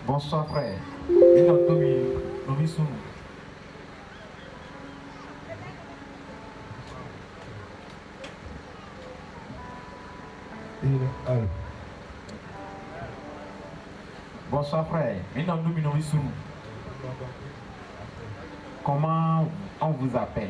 Bonsoir frère. Bonsoir frère. Comment on vous appelle?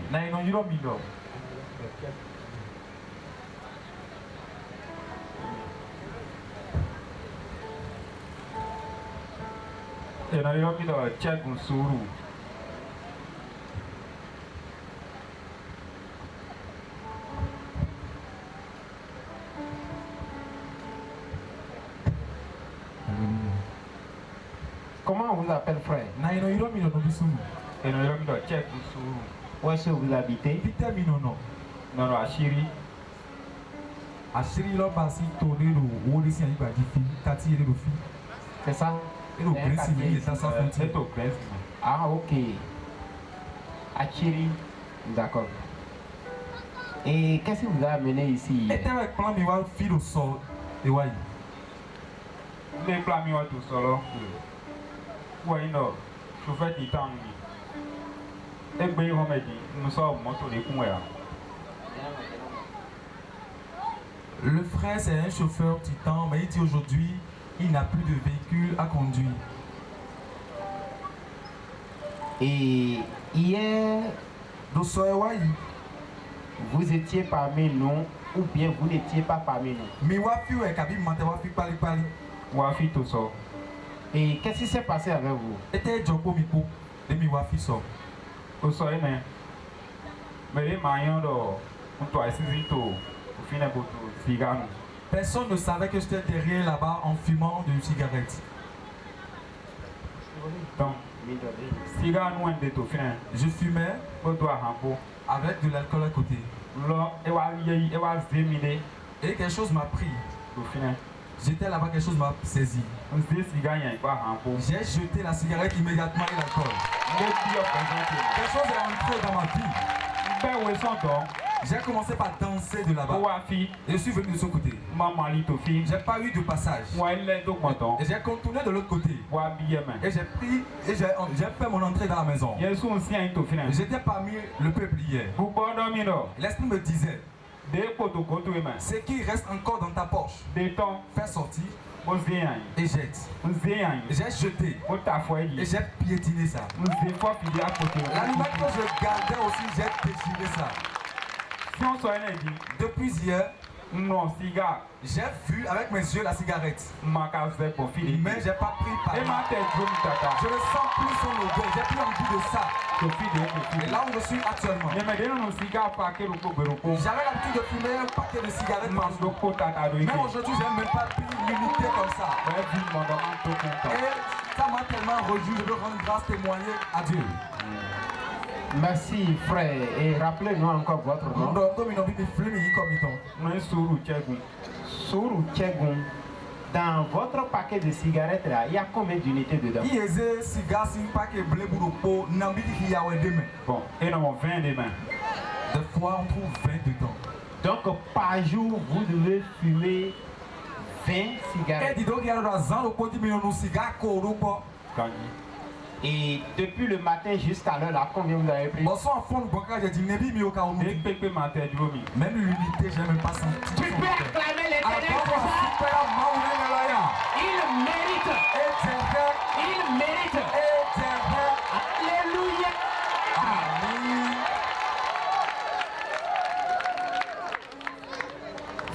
Comment on vous appelle frère? Où est-ce que vous habitez? Non, Achiri. Achiri là basi tourner le haut de si aïba diffi, tati et le fi. C'est ça? Et le principe il est à sa frontière. Ah ok. Achiri. D'accord. Et qu'est-ce qui vous a amené ici? Et avec plan mi wa fi le sol et ouais. Les plans mi wa tout solo. Ouais non. Chauffeur titan. Et ben on m'a dit nous sommes moto de Kouya. Le frère c'est un chauffeur titan, mais il dit aujourd'hui il n'a plus de véhicule à conduire. Et hier, vous étiez parmi nous ou bien vous n'étiez pas parmi nous? Et qu'est-ce qui s'est passé avec vous? Personne ne savait que j'étais derrière là-bas en fumant de cigarettes. Donc, je fumais avec de l'alcool à côté. Et quelque chose m'a pris. J'étais là-bas, quelque chose m'a saisi. J'ai jeté la cigarette immédiatement et l'alcool. Quelque chose est entré dans ma vie. J'ai commencé par danser de là-bas. Et je suis venu de ce côté. J'ai pas eu de passage. Et j'ai contourné de l'autre côté. Et j'ai pris et j'ai fait mon entrée dans la maison. J'étais parmi le peuple hier. L'esprit me disait, ce qui reste encore dans ta poche, fais sortir et jette. J'ai jeté et j'ai piétiné ça. L'animal que je gardais aussi, j'ai déchiré ça. Depuis hier, j'ai vu avec mes yeux la cigarette. Mais j'ai pas pris par là. Je ne sens plus son odeur, j'ai plus envie de ça. Et là où je suis actuellement, j'avais l'habitude de fumer un paquet de cigarettes par jour. Mais aujourd'hui, j'ai même pas pu l'unité comme ça. Et ça m'a tellement réjoui, je veux rendre grâce, témoigner à Dieu. Merci frère, et rappelez-nous encore votre nom. Sourou Tchegoun. Dans votre paquet de cigarettes là, il y a combien d'unités dedans? Bon, et non, 20 des mains. Des fois, on trouve 20 dedans. Donc par jour, vous devez fumer 20 cigarettes. Et depuis le matin jusqu'à l'heure là, combien vous avez pris? Même l'unité, j'ai même pas senti. Tu peux acclamer l'Éternel pour ça? Il mérite. Il mérite. Alléluia.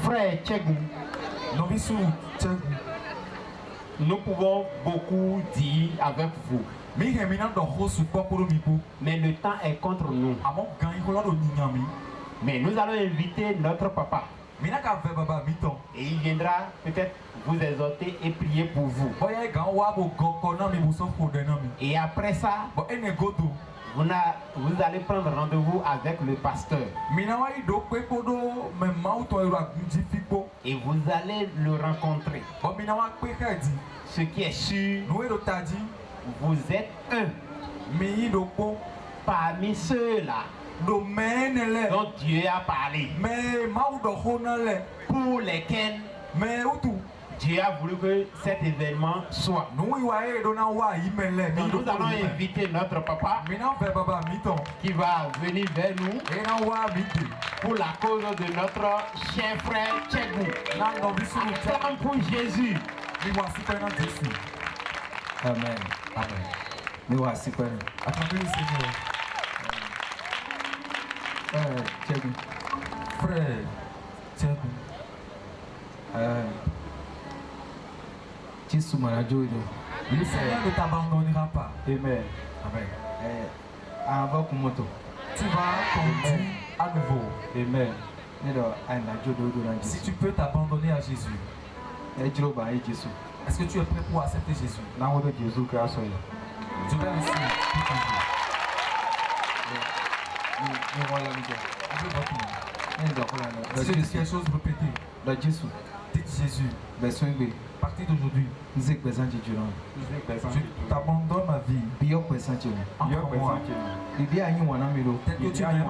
Frère Tchegou, nous pouvons beaucoup dire avec vous. Mais le temps est contre nous. Mais nous allons inviter notre papa. Et il viendra peut-être vous exhorter et prier pour vous. Et après ça, vous allez prendre rendez-vous avec le pasteur. Et vous allez le rencontrer. Ce qui est sûr, vous êtes un parmi ceux-là dont Dieu a parlé, pour lesquels Dieu a voulu que cet événement soit. Nous y voyons donna wa imele. Donc nous allons inviter notre papa Maintenant vers baba miton. qui va venir vers nous Et na wa mite. pour la cause de notre cher frère Tchegou. Na no bisu ni cha. Acclame pour Jésus. Ni wa si pe na Jésus. Amen. Amen. Ni wa si pe. Acclamez le Seigneur. Tchegou. Frère Tchegou. Jésus m'a dit. Le Seigneur ne t'abandonnera pas. Amen. Amen. Avant qu'on monte. Tu vas conduire à nouveau. Amen. Si tu peux t'abandonner à Jésus, est-ce que tu es prêt pour accepter Jésus? Je vais ici tout Si je dis quelque chose, répétez. Dites Jésus. À partir d'aujourd'hui, je t'abandonne ma vie. Entre moi. Tel que tu viens en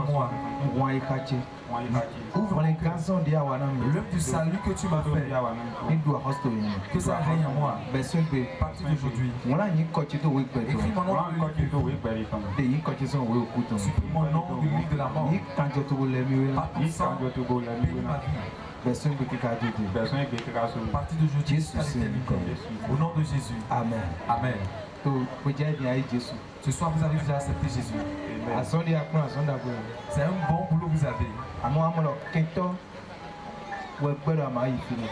moi. Ouvre l'œuvre du salut que tu m'as fait. Que ça règne en moi. À partir d'aujourd'hui, écris mon nom dans le livre. Supprime mon nom du livre de la mort. Par ton sang, bénis ma vie. À partir d'aujourd'hui, jusqu'à l'éternité. Au nom de Jésus. Amen. Amen. Ce soir, vous avez déjà accepté Jésus. C'est un bon boulot que vous avez.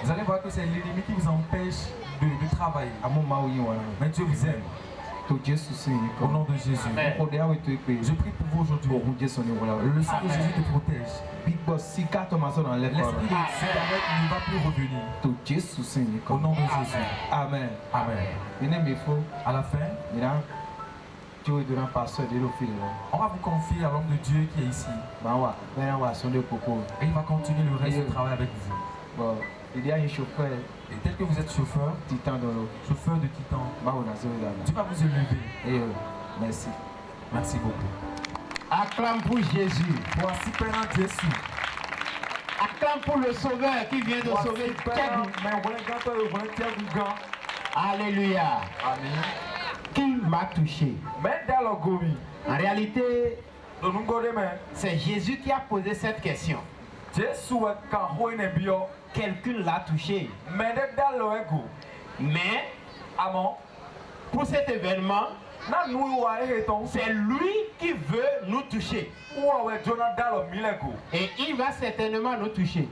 Vous allez voir que c'est l'ennemi qui vous empêche de travailler. Mais Dieu vous aime. Au nom de Jésus. Je prie pour vous aujourd'hui. Le sang de Jésus te protège. L'esprit de cigarette ne va plus revenir. Au nom de Jésus. Amen. Amen. À la fin, on va vous confier à l'homme de Dieu qui est ici. Et il va continuer le reste du travail avec vous. Et tel que vous êtes chauffeur de Titan, Dieu va vous élever. Merci. Merci beaucoup. Acclame pour Jésus. Voici prenant Jésus. Acclame pour le Sauveur qui vient de sauver Tchegou. Alléluia. Amen. Qui m'a touché? En réalité, c'est Jésus qui a posé cette question. Quelqu'un l'a touché. Mais pour cet événement, c'est lui qui veut nous toucher. Et il va certainement nous toucher.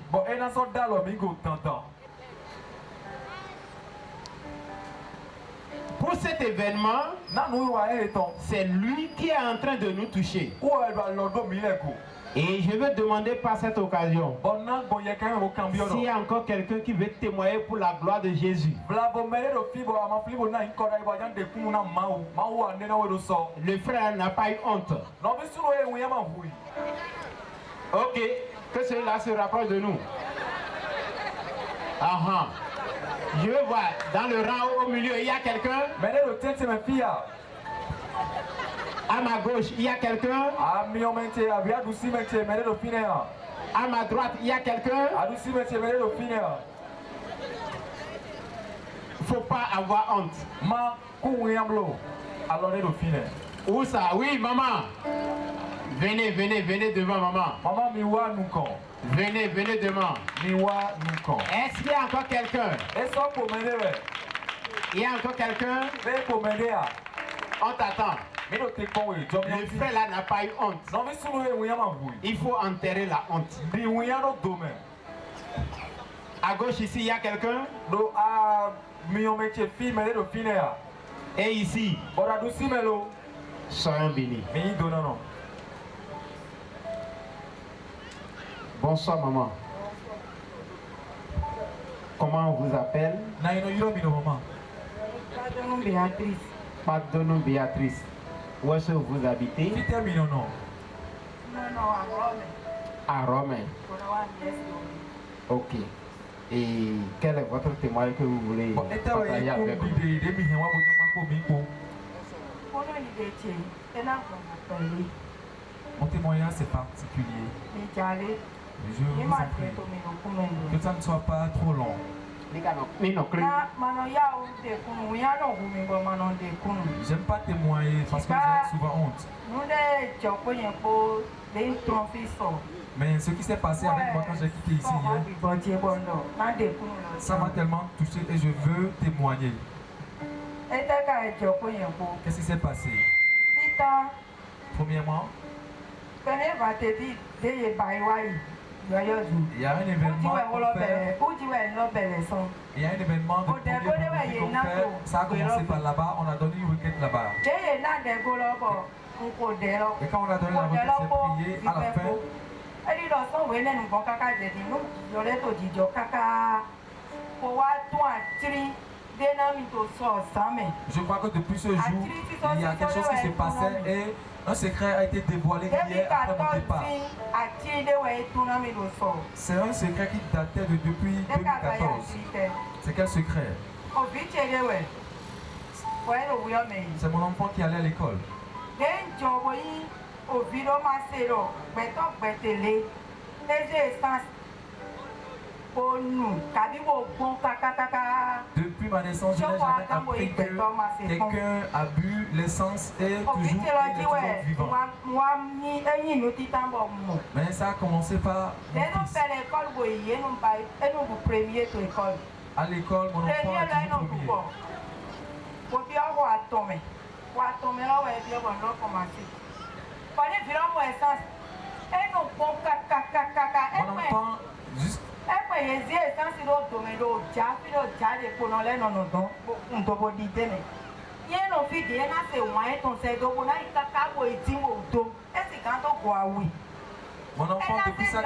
Pour cet événement, c'est lui qui est en train de nous toucher. Et je veux demander par cette occasion, s'il y a encore quelqu'un qui veut témoigner pour la gloire de Jésus. Le frère n'a pas eu honte. Ok, que cela se rapproche de nous. Je veux voir, dans le rang au milieu, il y a quelqu'un. À ma gauche, il y a quelqu'un. À ma droite, il y a quelqu'un. Il ne faut pas avoir honte. Où ça? Oui, maman. Venez devant maman. Venez devant. Est-ce qu'il y a encore quelqu'un? Il y a encore quelqu'un? On t'attend. Le frère là n'a pas eu honte. Il faut enterrer la honte. À gauche ici, il y a quelqu'un. Et ici, soyons bénis. Bonsoir maman. Comment on vous appelle? Pardonne Béatrice. Où est-ce que vous habitez? À Rome. Ok. Et quel est votre témoignage que vous voulez partager avec nous? Mon témoignage c'est particulier. Je vous en prie que ça ne soit pas trop long. J'aime pas témoigner parce que j'ai souvent honte. Mais ce qui s'est passé avec moi quand j'ai quitté ici hier, ça m'a tellement touché et je veux témoigner. Qu'est-ce qui s'est passé? Premièrement, il y a un événement qu'on fait. Il y a un événement de premier qu'on fait. Ça a commencé par là-bas, on a donné une requête là-bas. Et quand on a donné la requête, c'est prié à la fin. Je crois que depuis ce jour, il y a quelque chose qui se passait et un secret a été dévoilé hier après mon départ. C'est un secret qui datait de depuis 2014. C'est quel secret? C'est mon enfant qui allait à l'école. Depuis ma naissance, je n'ai jamais appris que quelqu'un a bu l'essence et toujours il est toujours vivant. Mais ça a commencé par mon fils. À l'école, mon enfant a dit premier. Mon enfant, juste... Mon enfant, depuis sa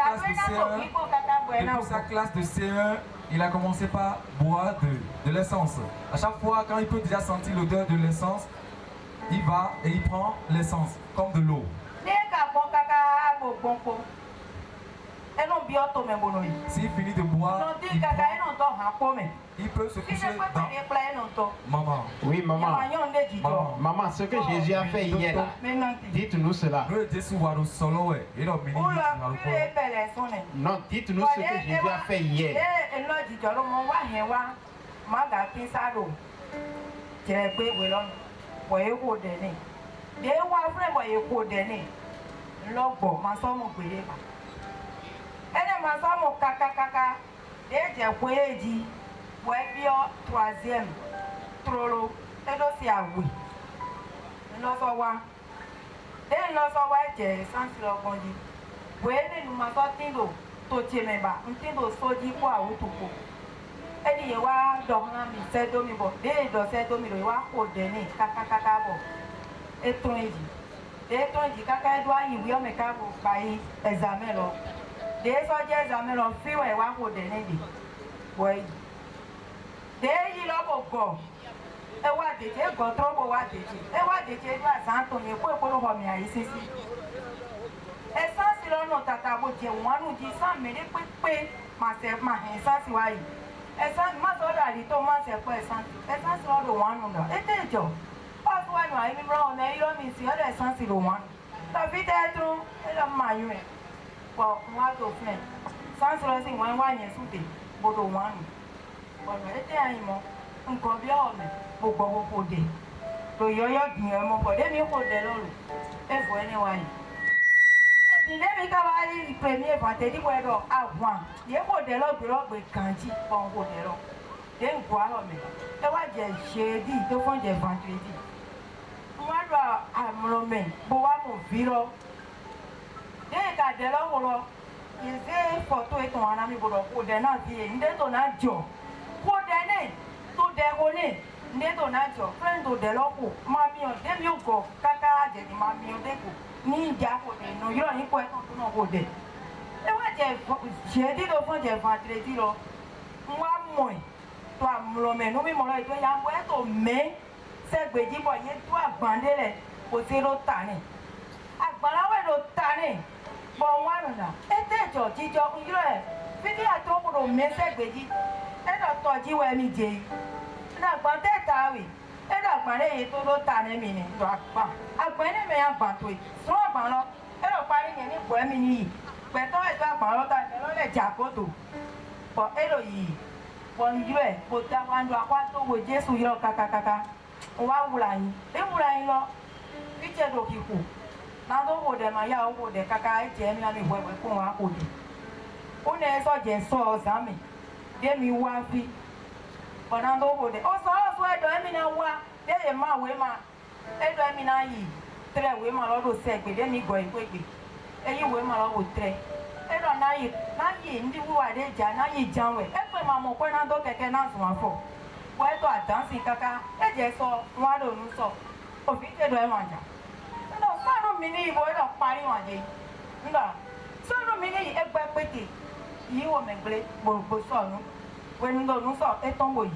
classe de C1, il a commencé par boire de l'essence. À chaque fois, quand il peut déjà sentir l'odeur de l'essence, il va et il prend l'essence, comme de l'eau. S'il finit de boire, il peut se coucher dans... Maman. Oui, maman. Maman. Maman, ce que Jésus a fait hier, dites-nous cela. Non, dites-nous ce que Jésus a fait hier. Troisième, trolo, et aussi à oui. Nous sommes dès nous sommes sans le bondi. Vous nous m'avons sorti d'eau, tout est même bas, un petit peu sorti quoi ou tout. Et il y a donc un ministère domibo, des dossiers domibo, au dernier, caca, et ton dit. Et ton dit, caca doit y avoir mes cabos, bail, examen. Des soldats examen, on fait ouais, au dernier. Oui. Des y l'ont beau. Et what did you go trouble? What did you? Et what did you do as Anthony? Quoi pour le homme ici? Et ça, c'est l'on tata bouti, one ou 10 ans, mais les quick, ma sœur, ma ça, c'est why. Et ça, ma soeur, elle est au moins, c'est quoi, et ça, c'est le one. Et t'es Joe. Pas toi, moi, il me rend, mais il a mis sur le sens, c'est le one. La vie d'être, elle a maillé. Bon, moi, je fais. Sans le sing, one, et soudé, pour le one. Bon, elle était un immense. Un combien pour beaucoup de to yoyo bien mon body mi ko de lolu e fo anyway ni le mi ka ba ri premier vendredi bo do avant ye ko de lo gbe kanji pon ko de lo de nko aro mi e wa je jeudi to fon je vendredi mo do amrome bo wa mo viro de ka de lo wo ize photo e ton ana mi bo do ko de na ti nde to na jo ko de ne to de wole ndeto nacho friend to de loku mami o dem yo go kaka je ni mami o de ko ni ja ko de no yo ni ko e to no ko de e wa je di do fon je vendredi lo nwa mo to amlo me no mi mo lo to ya mo e to me se gbeji bo ye to agbandele ko se ro ta ni agbara we ro ta ni bo wa ro na e te jo jijo yo e fiti ato ko ro me se gbeji e do to ji we mi je na gba teta wi e do gba le yi to lo ta ni mi ni do agba agba ni me agba to yi so agba lo e do pari yen ni bo mi ni pe to e do agba lo ta jagodo po elo yi pon yue po ta wandu akwa to wo Jesu yo kakakaka wa wulani e wulani lo ije do kiku na do wo de ma ya wo de kaka je mi na mi wewe ko wa ko de o ne so je so zami de mi wa fi ona do wo de o so e do mi na wa de ye ma we ma e do mi na yi tre we ma lo do se gbe de mi go igbe eyi we ma lo wo tre e do na yi ndi wu wa de ja na yi janwe e pe ma mo ko na do keke na so afo wo e do adansi kaka e je so wa do nu so o fi te do e ma ja no sanu mi ni ibo e do pari wa je nda sanu mi ni e gba pete yi wo me gbe gbogbo so nu we nu do nu so e ton wo yi